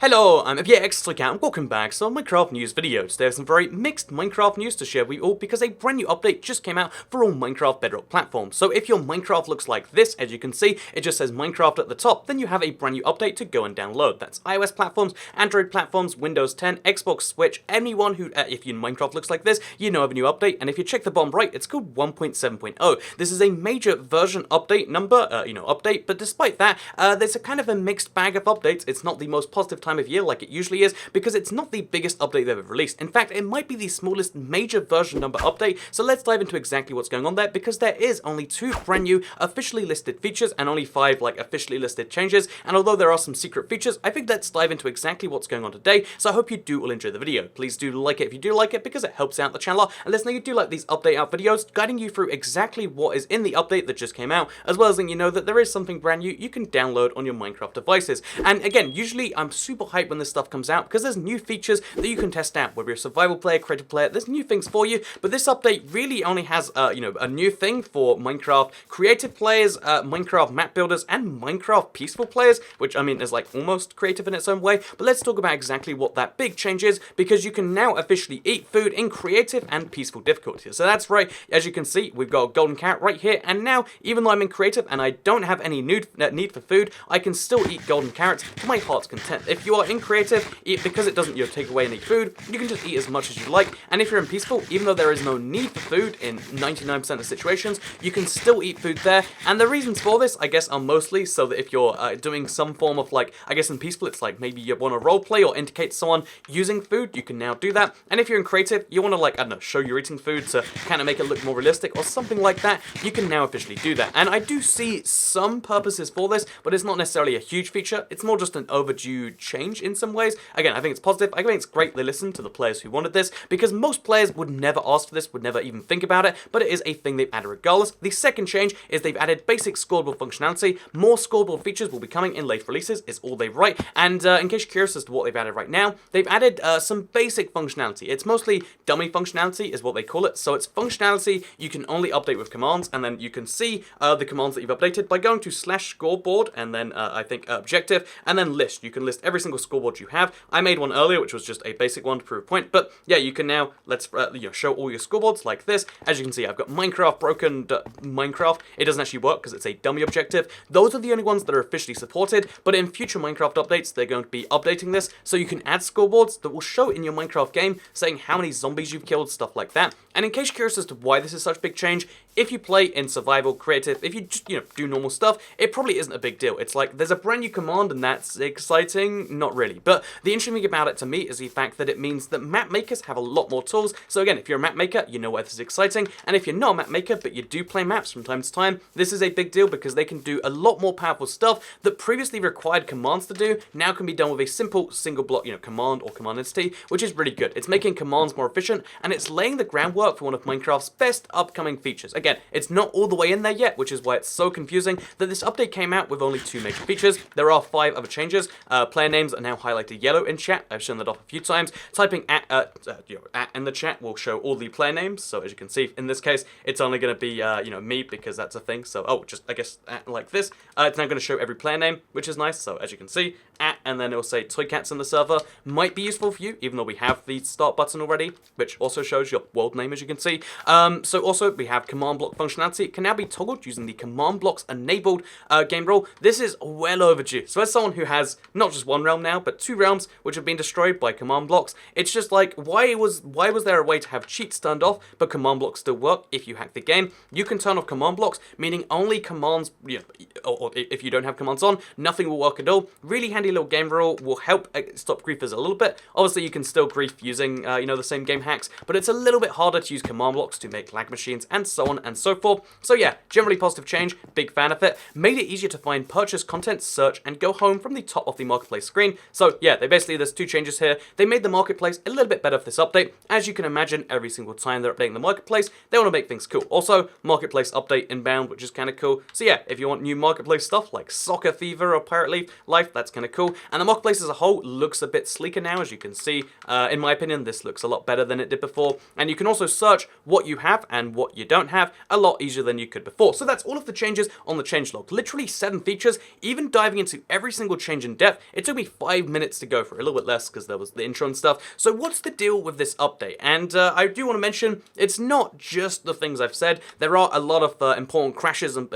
Hello, I'm and welcome back to some Minecraft news video. Today I have some very mixed Minecraft news to share with you all because a brand new update just came out for all Minecraft Bedrock platforms. So if your Minecraft looks like this, as you can see, it just says Minecraft at the top, then you have a brand new update to go and download. That's iOS platforms, Android platforms, Windows 10, Xbox, Switch, anyone who, if your Minecraft looks like this, you know of a new update, and if you check the bottom right, it's called 1.7.0. This is a major version update number, update, but despite that, there's a kind of a mixed bag of updates. It's not the most positive time of year like it usually is because it's not the biggest update they've ever released. In fact, it might be the smallest major version number update, so let's dive into exactly what's going on there because there is only 2 brand new officially listed features and only 5 officially listed changes, and although there are some secret features, I think let's dive into exactly what's going on today, so I hope you do all enjoy the video. Please do like it if you do like it because it helps out the channel, and let us know you do like these update out videos guiding you through exactly what is in the update that just came out, as well as letting you know that there is something brand new you can download on your Minecraft devices. And again, usually I'm super hyped when this stuff comes out because there's new features that you can test out. Whether you're a survival player, creative player, there's new things for you, but this update really only has a new thing for Minecraft creative players, Minecraft map builders, and Minecraft peaceful players, which I mean is like almost creative in its own way. But let's talk about exactly what that big change is, because you can now officially eat food in creative and peaceful difficulty. So that's right, as you can see, we've got a golden carrot right here, and now even though I'm in creative and I don't have any need for food, I can still eat golden carrots to my heart's content. If you are in creative, because it doesn't take away any food, you can just eat as much as you like, and if you're in peaceful, even though there is no need for food in 99% of situations, you can still eat food there. And the reasons for this, I guess, are mostly so that if you're doing some form of I guess in peaceful, it's like maybe you want to roleplay or indicate someone using food, you can now do that. And if you're in creative, you want to I don't know, show you're eating food to kind of make it look more realistic or something like that, you can now officially do that. And I do see some purposes for this, but it's not necessarily a huge feature, it's more just an overdue change in some ways. Again, I think it's positive. I think it's great they listened to the players who wanted this, because most players would never ask for this, would never even think about it, but it is a thing they've added regardless. The second change is they've added basic scoreboard functionality. More scoreboard features will be coming in later releases, is all they write. And in case you're curious as to what they've added right now, they've added some basic functionality. It's mostly dummy functionality is what they call it. So it's functionality you can only update with commands, and then you can see the commands that you've updated by going to /scoreboard and then I think objective, and then list. You can list every single scoreboard you have. I made one earlier which was just a basic one to prove a point, but yeah, you can now show all your scoreboards like this. As you can see, I've got Minecraft broken Minecraft. It doesn't actually work because it's a dummy objective. Those are the only ones that are officially supported, but in future Minecraft updates they're going to be updating this so you can add scoreboards that will show in your Minecraft game saying how many zombies you've killed, stuff like that. And in case you're curious as to why this is such a big change, if you play in survival, creative, if you just do normal stuff, it probably isn't a big deal. It's like there's a brand new command and that's exciting, not really. But the interesting thing about it to me is the fact that it means that map makers have a lot more tools. So again, if you're a map maker, you know why this is exciting, and if you're not a map maker but you do play maps from time to time, this is a big deal because they can do a lot more powerful stuff that previously required commands to do, now can be done with a simple single block, command or command entity, which is really good. It's making commands more efficient, and it's laying the groundwork for one of Minecraft's best upcoming features. Again, it's not all the way in there yet, which is why it's so confusing that this update came out with only 2 major features. There are 5 other changes. Player names are now highlighted yellow in chat. I've shown that off a few times. Typing at in the chat will show all the player names. So as you can see, in this case, it's only going to be me because that's a thing. So just I guess like this. It's now going to show every player name, which is nice. So as you can see, and then it will say Toy Cats in the server. Might be useful for you, even though we have the start button already, which also shows your world name, as you can see. So also we have command block functionality. It can now be toggled using the command blocks enabled game rule. This is well overdue. So as someone who has not just 1 realm now, but 2 realms which have been destroyed by command blocks, it's just like, why was there a way to have cheats turned off but command blocks still work if you hack the game? You can turn off command blocks, meaning only commands, or if you don't have commands on, nothing will work at all. Really handy little game rule, will help stop griefers a little bit. Obviously you can still grief using the same game hacks, but it's a little bit harder to use command blocks to make lag machines and so on and so forth. So yeah, generally positive change, big fan of it. Made it easier to find purchase content, search, and go home from the top of the marketplace screen. So yeah, there's 2 changes here. They made the marketplace a little bit better for this update. As you can imagine, every single time they're updating the marketplace, they want to make things cool. Also, marketplace update inbound, which is kind of cool. So yeah, if you want new marketplace stuff like Soccer Fever or Pirate Life, that's kind of cool. And the marketplace as a whole looks a bit sleeker now, as you can see. In my opinion, this looks a lot better than it did before. And you can also search what you have and what you don't have. have a lot easier than you could before. So that's all of the changes on the changelog. Literally 7 features, even diving into every single change in depth. It took me 5 minutes to go for, a little bit less because there was the intro and stuff. So what's the deal with this update? And I do want to mention, it's not just the things I've said. There are a lot of important crashes and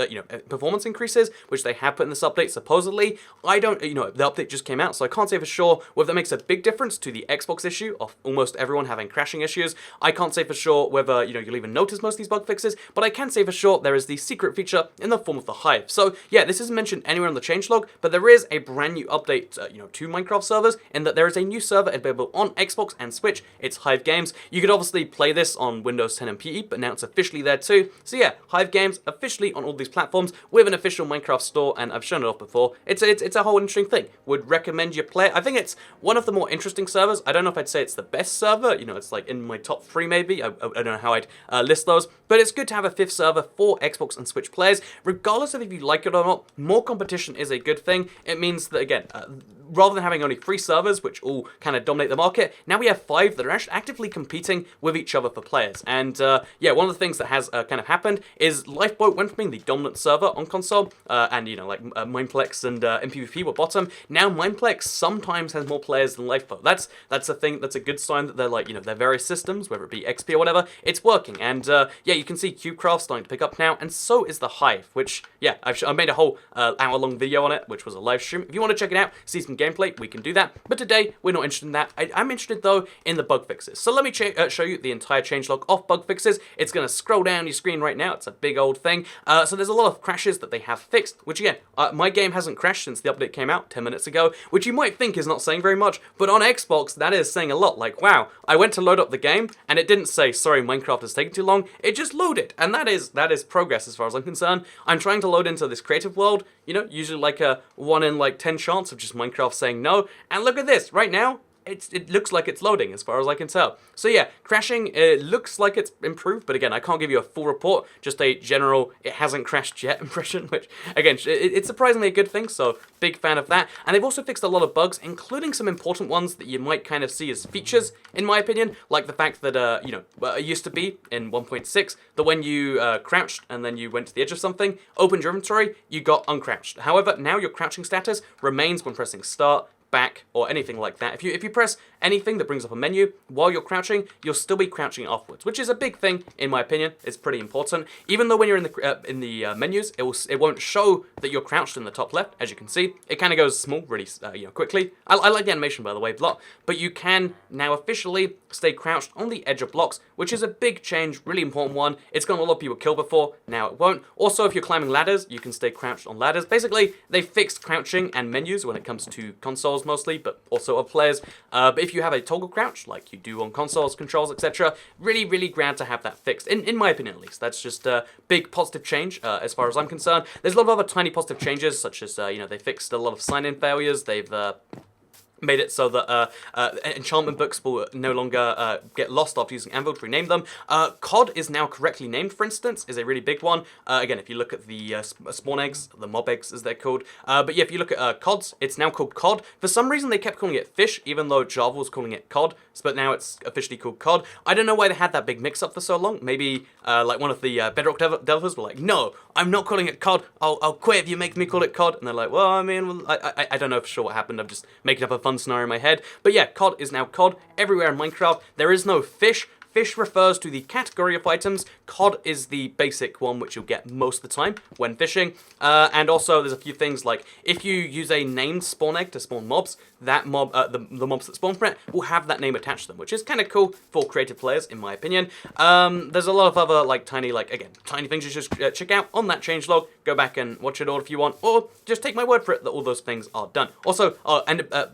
performance increases, which they have put in this update, supposedly. I don't, the update just came out, so I can't say for sure whether that makes a big difference to the Xbox issue of almost everyone having crashing issues. I can't say for sure whether, you'll even notice most of these bug fixes, but I can say for sure there is the secret feature in the form of the hive. So yeah, this isn't mentioned anywhere on the changelog, but there is a brand new update, to Minecraft servers, in that there is a new server available on Xbox and Switch. It's Hive Games. You could obviously play this on Windows 10 and PE, but now it's officially there too. So yeah, Hive Games officially on all these platforms with an official Minecraft store, and I've shown it off before. It's a whole interesting thing. Would recommend you play it. I think it's one of the more interesting servers. I don't know if I'd say it's the best server. It's like in my top 3 maybe. I don't know how I'd list those, but it's good to have a 5th server for Xbox and Switch players. Regardless of if you like it or not, more competition is a good thing. It means that, again, rather than having only 3 servers, which all kind of dominate the market, now we have 5 that are actually actively competing with each other for players. And yeah, one of the things that has kind of happened is Lifeboat went from being the dominant server on console, and Mineplex and MPVP were bottom. Now Mineplex sometimes has more players than Lifeboat. That's a thing. That's a good sign that they're like, their various systems, whether it be XP or whatever, it's working. And yeah, you can see CubeCraft starting to pick up now, and so is the Hive, which yeah, I made a whole hour-long video on it, which was a live stream. If you want to check it out, see some gameplay, we can do that. But today, we're not interested in that. I'm interested, though, in the bug fixes. So let me show you the entire changelog of bug fixes. It's going to scroll down your screen right now. It's a big old thing. So there's a lot of crashes that they have fixed, which again, my game hasn't crashed since the update came out 10 minutes ago, which you might think is not saying very much, but on Xbox, that is saying a lot. Like, wow, I went to load up the game, and it didn't say, sorry, Minecraft has taken too long. It just loaded, and that is progress as far as I'm concerned. I'm trying to load into this creative world, usually like a 1 in like 10 chance of just Minecraft saying no, and look at this, right now, it looks like it's loading as far as I can tell. So yeah, crashing, it looks like it's improved, but again, I can't give you a full report, just a general, it hasn't crashed yet impression, which again, it's surprisingly a good thing, so big fan of that. And they've also fixed a lot of bugs, including some important ones that you might kind of see as features, in my opinion, like the fact that, it used to be in 1.6, that when you crouched and then you went to the edge of something, opened your inventory, you got uncrouched. However, now your crouching status remains when pressing start, back, or anything like that. If you press anything that brings up a menu while you're crouching, you'll still be crouching upwards, which is a big thing in my opinion. It's pretty important. Even though when you're in the menus, it won't show that you're crouched in the top left. As you can see, it kind of goes small really quickly. I like the animation, by the way, a lot, but you can now officially stay crouched on the edge of blocks, which is a big change, really important one. It's gotten a lot of people killed before, now it won't. Also, if you're climbing ladders, you can stay crouched on ladders. Basically, they fixed crouching and menus when it comes to consoles mostly, but also of players. But if you have a toggle crouch, like you do on consoles, controls, etc., really glad to have that fixed, in my opinion at least. That's just a big positive change as far as I'm concerned. There's a lot of other tiny positive changes, such as, they fixed a lot of sign-in failures. They've made it so that enchantment books will no longer get lost after using Anvil to rename them. COD is now correctly named, for instance, is a really big one. Again, if you look at the spawn eggs, the mob eggs as they're called. But yeah, if you look at CODs, it's now called COD. For some reason, they kept calling it fish, even though Java was calling it COD. But now it's officially called COD. I don't know why they had that big mix-up for so long. Maybe like one of the Bedrock developers were like, no, I'm not calling it COD. I'll quit if you make me call it COD. And they're like, well, I mean, I don't know for sure what happened. I'm just making up a fun scenario in my head. But yeah, COD is now COD everywhere in Minecraft. There is no fish. Fish refers to the category of items. COD is the basic one, which you'll get most of the time when fishing. And also, there's a few things like if you use a named spawn egg to spawn mobs, that mob, the mobs that spawn from it will have that name attached to them, which is kind of cool for creative players, in my opinion. There's a lot of other tiny things you should check out on that changelog. Go back and watch it all if you want, or just take my word for it that all those things are done. Also,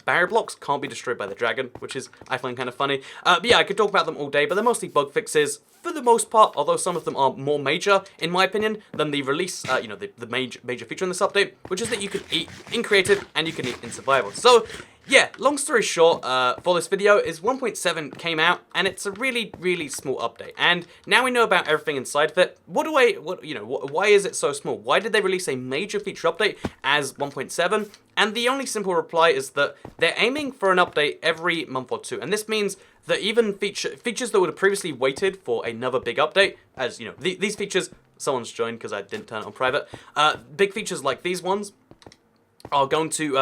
barrier blocks can't be destroyed by the dragon, which is I find kind of funny. But yeah, I could talk about them all day, but they're mostly bug fixes for the most part, although some of them are more major, in my opinion, than the release, the major feature in this update, which is that you can eat in creative and you can eat in survival. So, yeah, long story short, for this video is 1.7 came out, and it's a really, really small update. And now we know about everything inside of it. Why is it so small? Why did they release a major feature update as 1.7? And the only simple reply is that they're aiming for an update every month or two. And this means that even features that would have previously waited for another big update, as you know, these features, someone's joined because I didn't turn it on private, big features like these ones, are going to,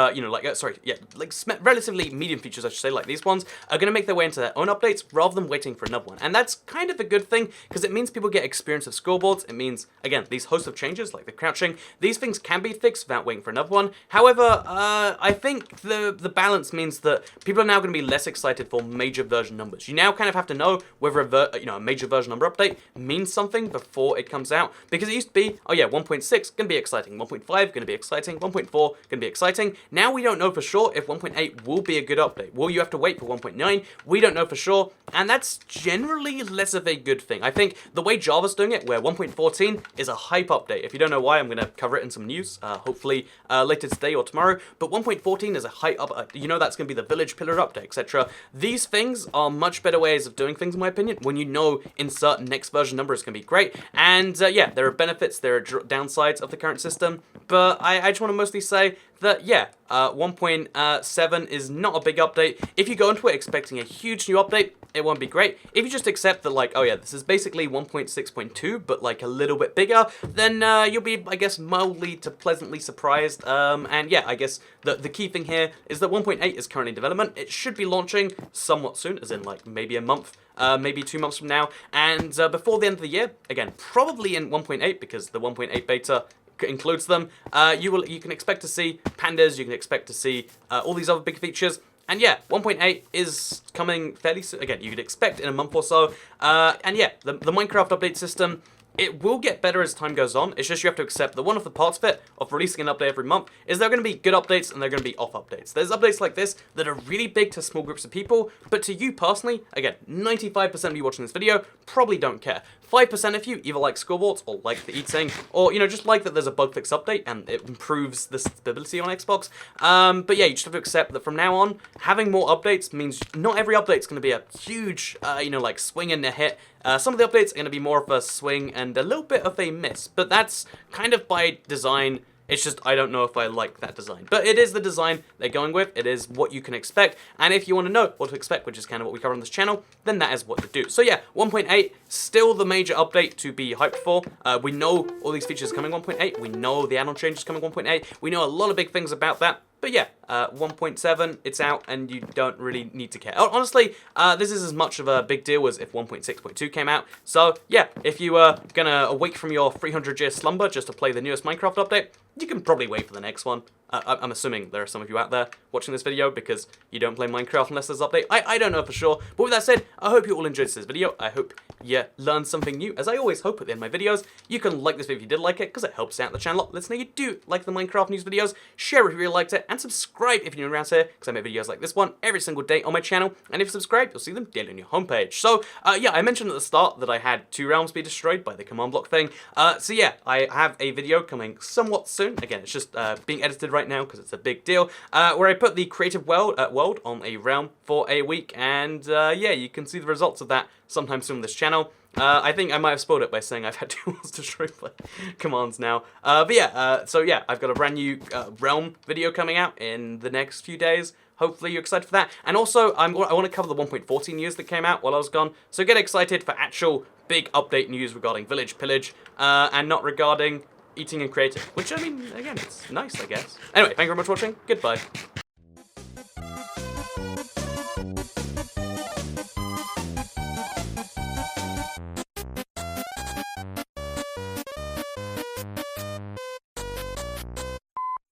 relatively medium features, I should say, like these ones, are going to make their way into their own updates rather than waiting for another one. And that's kind of a good thing, because it means people get experience of scoreboards. It means, again, these host of changes, like the crouching, these things can be fixed without waiting for another one. However, I think the balance means that people are now going to be less excited for major version numbers. You now kind of have to know whether a major version number update means something before it comes out, because it used to be, oh yeah, 1.6 going to be exciting, 1.5 going to be exciting, 1.4 going to be exciting. Now we don't know for sure if 1.8 will be a good update. Will you have to wait for 1.9? We don't know for sure, and that's generally less of a good thing. I think the way Java's doing it, where 1.14 is a hype update. If you don't know why, I'm going to cover it in some news, hopefully later today or tomorrow, but 1.14 is a hype update. You know that's going to be the village pillar update, etc. These things are much better ways of doing things, in my opinion, when you know insert next version number is going to be great. And yeah, there are benefits, there are downsides of the current system, but I just want to mostly say that, yeah, 1.7 is not a big update. If you go into it expecting a huge new update, it won't be great. If you just accept that, like, oh yeah, this is basically 1.6.2, but like a little bit bigger, then you'll be, I guess, mildly to pleasantly surprised. And yeah, I guess the key thing here is that 1.8 is currently in development. It should be launching somewhat soon, as in like maybe a month, maybe 2 months from now. And before the end of the year, again, probably in 1.8, because the 1.8 beta includes them, you can expect to see pandas, you can expect to see all these other big features. And yeah, 1.8 is coming fairly soon. Again, you could expect in a month or so. And yeah, the Minecraft update system, it will get better as time goes on. It's just you have to accept that one of the parts of it, of releasing an update every month, is there are going to be good updates and there are going to be off updates. There's updates like this that are really big to small groups of people, but to you personally, again, 95% of you watching this video probably don't care. 5% of you either like scoreboards or like the eating, or, you know, just like that there's a bug fix update and it improves the stability on Xbox. But yeah, you just have to accept that from now on, having more updates means not every update's going to be a huge, like swing and a hit. Some of the updates are going to be more of a swing and a little bit of a miss, but that's kind of by design. It's just, I don't know if I like that design. But it is the design they're going with. It is what you can expect. And if you want to know what to expect, which is kind of what we cover on this channel, then that is what to do. So yeah, 1.8, still the major update to be hyped for. We know all these features are coming 1.8. We know the add-on changes coming 1.8. We know a lot of big things about that. But yeah, 1.7, it's out, and you don't really need to care. Honestly, this is as much of a big deal as if 1.6.2 came out. So yeah, if you were gonna awake from your 300-year slumber just to play the newest Minecraft update, you can probably wait for the next one. I'm assuming there are some of you out there watching this video because you don't play Minecraft unless there's an update. I don't know for sure. But with that said, I hope you all enjoyed this video. I hope you learned something new, as I always hope at the end of my videos. You can like this video if you did like it, because it helps out the channel. Let us know you do like the Minecraft news videos. Share if you really liked it, and subscribe if you're new around here, because I make videos like this one every single day on my channel. And if you subscribe, you'll see them daily on your homepage. So yeah, I mentioned at the start that I had 2 realms be destroyed by the command block thing. So yeah, I have a video coming somewhat soon. Again, it's just being edited right now because it's a big deal, where I put the creative world on a realm for a week, and yeah, you can see the results of that sometime soon on this channel. I think I might have spoiled it by saying I've had 2 worlds destroyed by commands now. But yeah, so yeah, I've got a brand new realm video coming out in the next few days. Hopefully you're excited for that. And also, I want to cover the 1.14 news that came out while I was gone. So get excited for actual big update news regarding village pillage, and not regarding eating and creative. Which, I mean, again, it's nice, I guess. Anyway, thank you very much for watching. Goodbye.